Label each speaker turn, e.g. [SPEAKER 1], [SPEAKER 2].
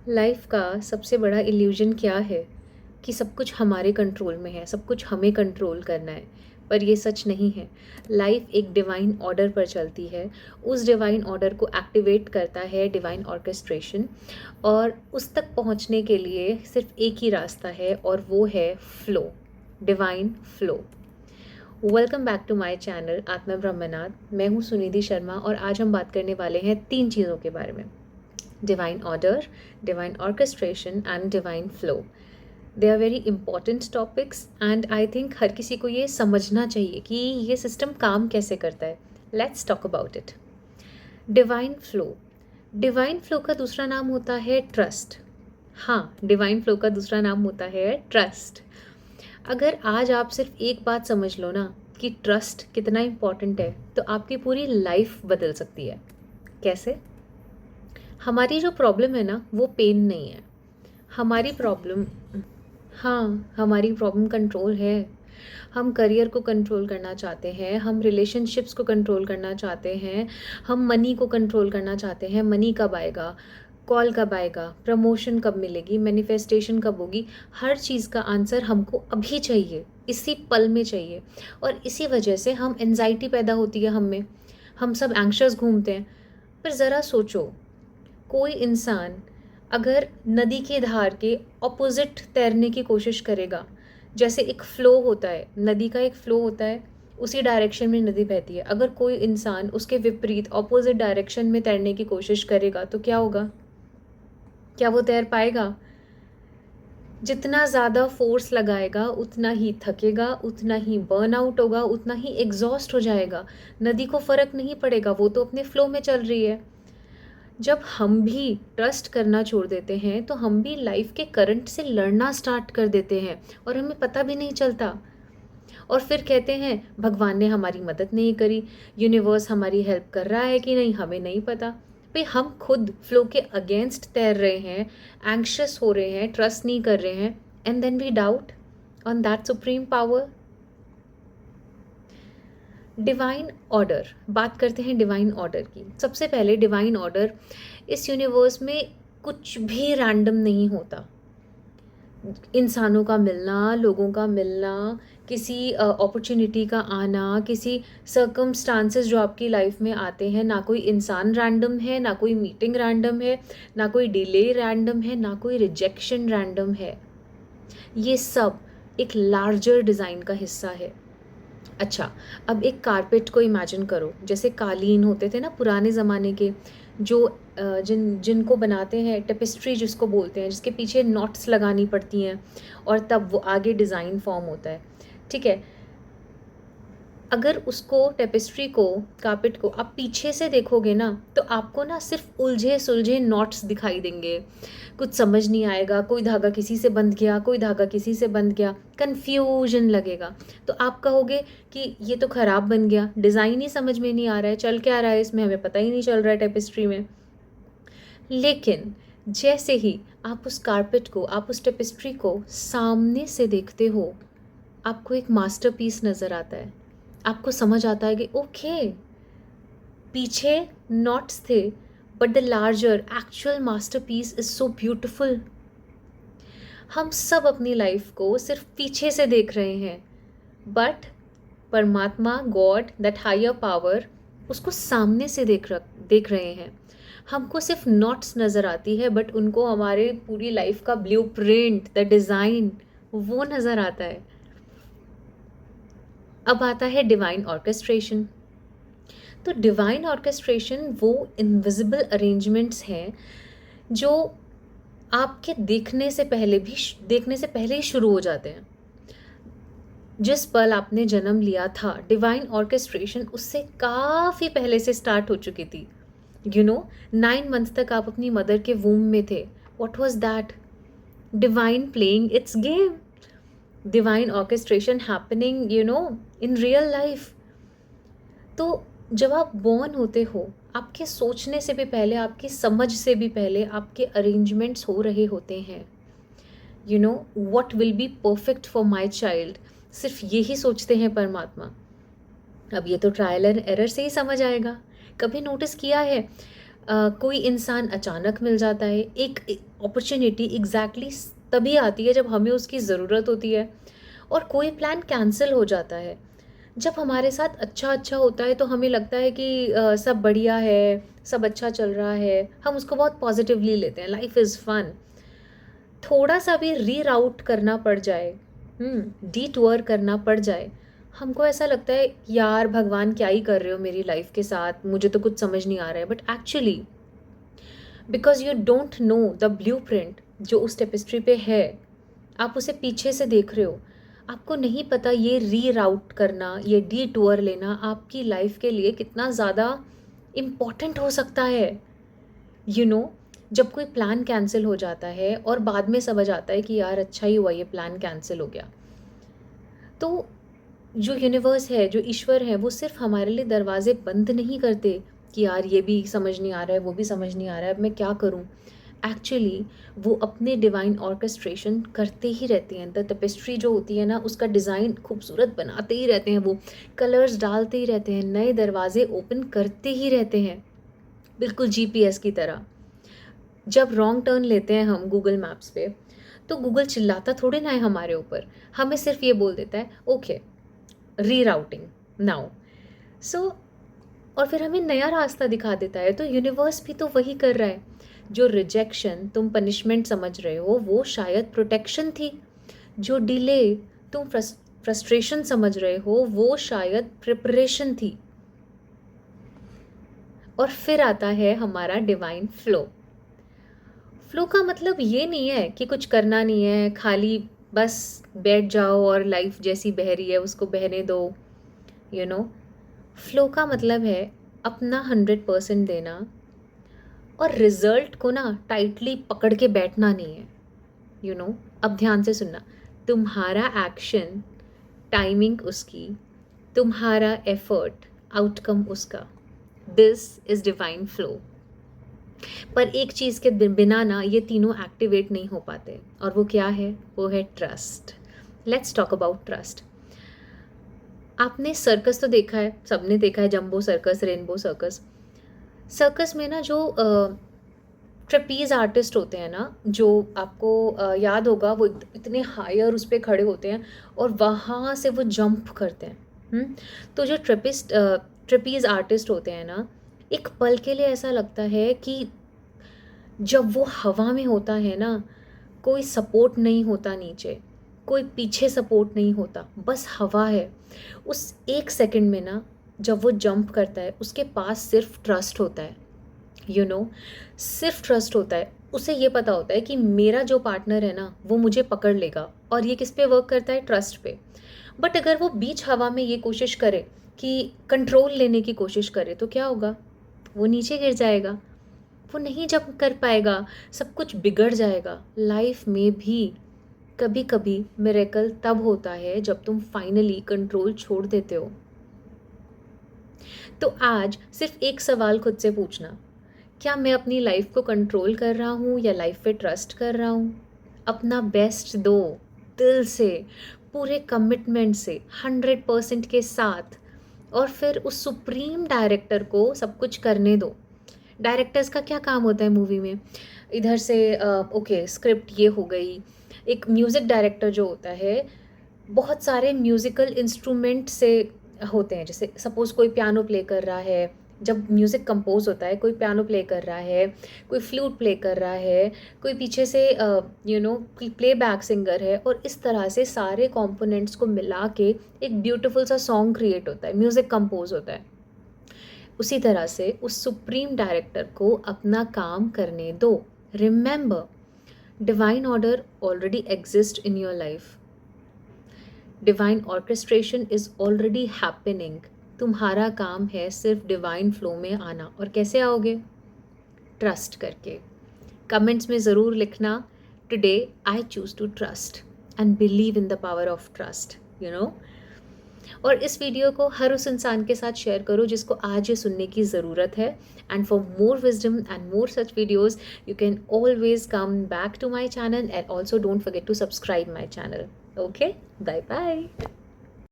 [SPEAKER 1] Life का सबसे बड़ा इल्यूजन क्या है कि सब कुछ हमारे कंट्रोल में है, सब कुछ हमें कंट्रोल करना है। पर ये सच नहीं है। लाइफ एक डिवाइन ऑर्डर पर चलती है। उस डिवाइन ऑर्डर को एक्टिवेट करता है डिवाइन ऑर्केस्ट्रेशन, और उस तक पहुंचने के लिए सिर्फ एक ही रास्ता है और वो है flow, divine flow. Welcome back to my channel Atma Brahmanath. मैं हूँ सुनिधि शर्मा और आज हम बात करने वाले हैं 3 चीज़ों के बारे में: divine order, divine orchestration and divine flow. They are very important topics and I think हर किसी को ये समझना चाहिए कि ये सिस्टम काम कैसे करता है। Let's talk about it. Divine flow. Divine flow का दूसरा नाम होता है ट्रस्ट। हाँ, डिवाइन फ्लो का दूसरा नाम होता है ट्रस्ट। अगर आज आप सिर्फ एक बात समझ लो ना कि ट्रस्ट कितना इम्पॉर्टेंट है, तो आपकी पूरी लाइफ बदल सकती है। कैसे? हमारी जो प्रॉब्लम है ना, वो पेन नहीं है। हमारी प्रॉब्लम, हाँ, हमारी प्रॉब्लम कंट्रोल है। हम करियर को कंट्रोल करना चाहते हैं, हम रिलेशनशिप्स को कंट्रोल करना चाहते हैं, हम मनी को कंट्रोल करना चाहते हैं। मनी कब आएगा, कॉल कब आएगा, प्रमोशन कब मिलेगी, मैनिफेस्टेशन कब होगी, हर चीज़ का आंसर हमको अभी चाहिए, इसी पल में चाहिए। और इसी वजह से हम एंजाइटी पैदा होती है हम में, हम सब एंग्शियस घूमते हैं। पर ज़रा सोचो, कोई इंसान अगर नदी की धार के ऑपोजिट तैरने की कोशिश करेगा, जैसे एक फ़्लो होता है, नदी का एक फ़्लो होता है, उसी डायरेक्शन में नदी बहती है। अगर कोई इंसान उसके विपरीत ऑपोजिट डायरेक्शन में तैरने की कोशिश करेगा तो क्या होगा? क्या वो तैर पाएगा? जितना ज़्यादा फोर्स लगाएगा उतना ही थकेगा, उतना ही बर्न आउट होगा, उतना ही एग्जॉस्ट हो जाएगा। नदी को फ़र्क नहीं पड़ेगा, वो तो अपने फ़्लो में चल रही है। जब हम भी ट्रस्ट करना छोड़ देते हैं तो हम भी लाइफ के करंट से लड़ना स्टार्ट कर देते हैं और हमें पता भी नहीं चलता। और फिर कहते हैं भगवान ने हमारी मदद नहीं करी, यूनिवर्स हमारी हेल्प कर रहा है कि नहीं हमें नहीं पता। भाई, हम खुद फ्लो के अगेंस्ट तैर रहे हैं, एंग्शियस हो रहे हैं, ट्रस्ट नहीं कर रहे हैं, and then we doubt on that supreme power. Divine order, बात करते हैं डिवाइन ऑर्डर की। सबसे पहले डिवाइन ऑर्डर, इस यूनिवर्स में कुछ भी रैंडम नहीं होता। इंसानों का मिलना, लोगों का मिलना, किसी अपॉर्चुनिटी का आना, किसी सर्कमस्टांसेस जो आपकी लाइफ में आते हैं, ना कोई इंसान रैंडम है, ना कोई मीटिंग रैंडम है, ना कोई डिले रैंडम है, ना कोई रिजेक्शन रैंडम है। ये सब एक लार्जर डिज़ाइन का हिस्सा है। अच्छा, अब एक कारपेट को इमेजिन करो, जैसे कालीन होते थे ना पुराने ज़माने के, जो जिनको बनाते हैं, टेपेस्ट्री जिसको बोलते हैं, जिसके पीछे नॉट्स लगानी पड़ती हैं और तब वो आगे डिज़ाइन फॉर्म होता है। ठीक है, अगर उसको टेपेस्ट्री को, कारपेट को आप पीछे से देखोगे ना, तो आपको ना सिर्फ उलझे सुलझे नॉट्स दिखाई देंगे। कुछ समझ नहीं आएगा, कोई धागा किसी से बंध गया, कोई धागा किसी से बंध गया, कन्फ्यूजन लगेगा। तो आप कहोगे कि ये तो ख़राब बन गया, डिज़ाइन ही समझ में नहीं आ रहा है, चल क्या रहा है इसमें, हमें पता ही नहीं चल रहा है टेपेस्ट्री में। लेकिन जैसे ही आप उस कारपेट को, आप उस टेपेस्ट्री को सामने से देखते हो, आपको एक मास्टरपीस नज़र आता है। आपको समझ आता है कि ओके, पीछे नॉट्स थे, but the larger actual masterpiece is so beautiful. हम सब अपनी लाइफ को सिर्फ पीछे से देख रहे हैं, बट परमात्मा, गॉड, दैट हायर पावर, उसको सामने से देख रहे हैं। हमको सिर्फ नॉट्स नज़र आती है, बट उनको हमारे पूरी लाइफ का ब्लूप्रिंट, द डिज़ाइन, वो नज़र आता है। अब आता है डिवाइन ऑर्केस्ट्रेशन। तो डिवाइन ऑर्केस्ट्रेशन वो इनविजिबल अरेंजमेंट्स हैं जो आपके देखने से पहले ही शुरू हो जाते हैं। जिस पल आपने जन्म लिया था, डिवाइन ऑर्केस्ट्रेशन उससे काफ़ी पहले से स्टार्ट हो चुकी थी। 9 मंथ तक आप अपनी मदर के वूम में थे। What was that? Divine playing it's game, divine orchestration happening in real life. तो जब आप बॉर्न होते हो, आपके सोचने से भी पहले, आपकी समझ से भी पहले आपके अरेंजमेंट्स हो रहे होते हैं। What will be perfect for my child, सिर्फ यही सोचते हैं परमात्मा। अब ये तो ट्रायल एंड एरर से ही समझ आएगा। कभी नोटिस किया है कोई इंसान अचानक मिल जाता है, एक अपॉर्चुनिटी एग्जैक्टली तभी आती है जब हमें उसकी ज़रूरत होती है, और कोई प्लान कैंसिल हो जाता है जब हमारे साथ अच्छा अच्छा होता है। तो हमें लगता है कि सब बढ़िया है, सब अच्छा चल रहा है, हम उसको बहुत पॉजिटिवली लेते हैं, लाइफ इज़ फन। थोड़ा सा भी रीराउट करना पड़ जाए, डीटूर करना पड़ जाए, हमको ऐसा लगता है यार भगवान क्या ही कर रहे हो मेरी लाइफ के साथ, मुझे तो कुछ समझ नहीं आ रहा है। But actually because you don't know the blueprint जो उस टेपेस्ट्री पे है, आप उसे पीछे से देख रहे हो, आपको नहीं पता ये रीराउट करना, ये डीटूर लेना आपकी लाइफ के लिए कितना ज़्यादा इम्पॉर्टेंट हो सकता है। यू नो, जब कोई प्लान कैंसिल हो जाता है और बाद में समझ आता है कि यार अच्छा ही हुआ ये प्लान कैंसिल हो गया, तो जो यूनिवर्स है, जो ईश्वर है, वो सिर्फ हमारे लिए दरवाजे बंद नहीं करते कि यार ये भी समझ नहीं आ रहा है, वो भी समझ नहीं आ रहा है, अब मैं क्या करूं। एक्चुअली वो अपने डिवाइन ऑर्केस्ट्रेशन करते ही रहते हैं। द टेपेस्ट्री जो होती है ना, उसका डिज़ाइन खूबसूरत बनाते ही रहते हैं, वो कलर्स डालते ही रहते हैं, नए दरवाजे ओपन करते ही रहते हैं, बिल्कुल जीपीएस की तरह। जब रॉन्ग टर्न लेते हैं हम गूगल मैप्स पे, तो गूगल चिल्लाता थोड़े ना है हमारे ऊपर, हमें सिर्फ ये बोल देता है ओके रीराउटिंग नाउ। सो और फिर हमें नया रास्ता दिखा देता है। तो यूनिवर्स भी तो वही कर रहा है। जो रिजेक्शन तुम पनिशमेंट समझ रहे हो वो शायद प्रोटेक्शन थी, जो डिले तुम फ्रस्ट्रेशन समझ रहे हो वो शायद प्रिपरेशन थी। और फिर आता है हमारा डिवाइन फ्लो। फ्लो का मतलब ये नहीं है कि कुछ करना नहीं है, खाली बस बैठ जाओ और लाइफ जैसी बह रही है उसको बहने दो। यू नो, फ्लो का मतलब है अपना 100% देना, और रिजल्ट को ना टाइटली पकड़ के बैठना नहीं है। यू नो, अब ध्यान से सुनना, तुम्हारा एक्शन टाइमिंग उसकी, तुम्हारा एफर्ट आउटकम उसका। This is divine flow. पर एक चीज़ के बिना ना ये तीनों एक्टिवेट नहीं हो पाते, और वो क्या है? वो है trust. Let's talk about trust. आपने सर्कस तो देखा है, सबने देखा है, jumbo circus, rainbow circus. Circus में ना जो ट्रेपीज आर्टिस्ट होते हैं ना, जो आपको याद होगा, वो इतने हायर उस पर खड़े होते हैं और वहाँ से वो जंप करते हैं। तो जो ट्रेपीज आर्टिस्ट होते हैं ना, एक पल के लिए ऐसा लगता है कि जब वो हवा में होता है ना, कोई सपोर्ट नहीं होता नीचे, कोई पीछे सपोर्ट नहीं होता, बस हवा है। उस एक सेकंड में ना जब वो जंप करता है, उसके पास सिर्फ ट्रस्ट होता है। यू नो, सिर्फ ट्रस्ट होता है। उसे ये पता होता है कि मेरा जो पार्टनर है ना वो मुझे पकड़ लेगा। और ये किस पे वर्क करता है? ट्रस्ट पे। बट अगर वो बीच हवा में ये कोशिश करे कि कंट्रोल लेने की कोशिश करे, तो क्या होगा? वो नीचे गिर जाएगा, वो नहीं जंप कर पाएगा, सब कुछ बिगड़ जाएगा। लाइफ में भी कभी कभी मिरेकल तब होता है जब तुम फाइनली कंट्रोल छोड़ देते हो। तो आज सिर्फ एक सवाल खुद से पूछना, क्या मैं अपनी लाइफ को कंट्रोल कर रहा हूँ या लाइफ पे ट्रस्ट कर रहा हूँ? अपना बेस्ट दो, दिल से, पूरे कमिटमेंट से, 100% के साथ। और फिर उस सुप्रीम डायरेक्टर को सब कुछ करने दो। डायरेक्टर्स का क्या काम होता है मूवी में? इधर से ओके स्क्रिप्ट ये हो गई। एक म्यूज़िक डायरेक्टर जो होता है, बहुत सारे म्यूज़िकल इंस्ट्रूमेंट से होते हैं। जैसे सपोज़ कोई पियानो प्ले कर रहा है, जब म्यूज़िक कंपोज होता है, कोई पियानो प्ले कर रहा है, कोई फ्लूट प्ले कर रहा है, कोई पीछे से प्लेबैक सिंगर है, और इस तरह से सारे कंपोनेंट्स को मिला के एक ब्यूटीफुल सा सॉन्ग क्रिएट होता है, म्यूज़िक कंपोज होता है। उसी तरह से उस सुप्रीम डायरेक्टर को अपना काम करने दो। Remember, divine order already exist in your life. Divine orchestration is already happening. तुम्हारा काम है सिर्फ डिवाइन फ्लो में आना। और कैसे आओगे? ट्रस्ट करके। कमेंट्स में ज़रूर लिखना, today I choose to trust and believe in the power of trust. You know, और इस वीडियो को हर उस इंसान के साथ शेयर करो जिसको आज ये सुनने की ज़रूरत है। And for more wisdom and more such videos you can always come back to my channel, and also don't forget to subscribe my channel. Okay, bye bye.